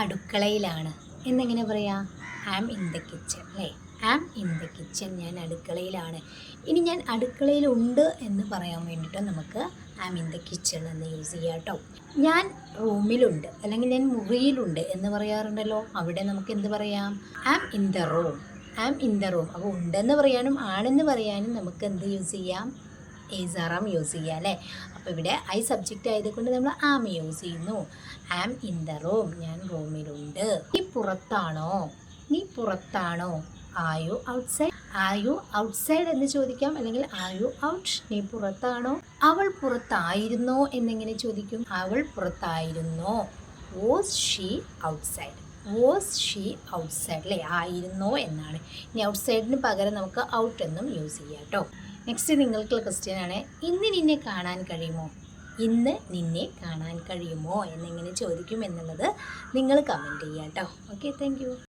അടുക്കളയിലാണ് എന്നെങ്ങനെ പറയാം? I am in the kitchen അല്ലേ? I am in the kitchen, ഞാൻ അടുക്കളയിലാണ്. ഇനി ഞാൻ അടുക്കളയിലുണ്ട് എന്ന് പറയാൻ വേണ്ടിയിട്ട് നമുക്ക് I am in the kitchen എന്ന് യൂസ് ചെയ്യാം കേട്ടോ. ഞാൻ റൂമിലുണ്ട് അല്ലെങ്കിൽ ഞാൻ മുറിയിലുണ്ട് എന്ന് പറയാറുണ്ടല്ലോ, അവിടെ നമുക്ക് എന്ത് പറയാം? I am in the room. I am in the room. അപ്പോൾ ഉണ്ടെന്ന് പറയാനും ആണെന്ന് പറയാനും നമുക്ക് എന്ത് യൂസ് ചെയ്യാം? ഈസ് ആർ ആം യൂസ് ചെയ്യാം അല്ലേ? അപ്പോൾ ഇവിടെ ഐ സബ്ജക്റ്റ് ആയതുകൊണ്ട് നമ്മൾ ആം യൂസ് ചെയ്യുന്നു. I am in the room, ഞാൻ റൂമിലുണ്ട്. നീ പുറത്താണോ? നീ പുറത്താണോ? Are you outside? Are you outside എന്ന് ചോദിക്കാം, അല്ലെങ്കിൽ ആർ യു ഔട്ട്? നീ പുറത്താണോ? അവൾ പുറത്തായിരുന്നോ എന്നെങ്ങനെ ചോദിക്കും? അവൾ പുറത്തായിരുന്നോ? Was she outside? Was she outside അല്ലേ? ആയിരുന്നോ എന്നാണ്. ഇനി ഔട്ട്സൈഡിന് പകരം നമുക്ക് ഔട്ട് എന്നും യൂസ് ചെയ്യാം കേട്ടോ. നെക്സ്റ്റ് നിങ്ങൾക്കുള്ള ക്വസ്റ്റ്യൻ ആണ്, ഇന്ന് നിന്നെ കാണാൻ കഴിയുമോ? ഇന്ന് നിന്നെ കാണാൻ കഴിയുമോ എന്നെങ്ങനെ ചോദിക്കും എന്നുള്ളത് നിങ്ങൾ കമൻറ്റ് ചെയ്യാം കേട്ടോ. Okay, thank you.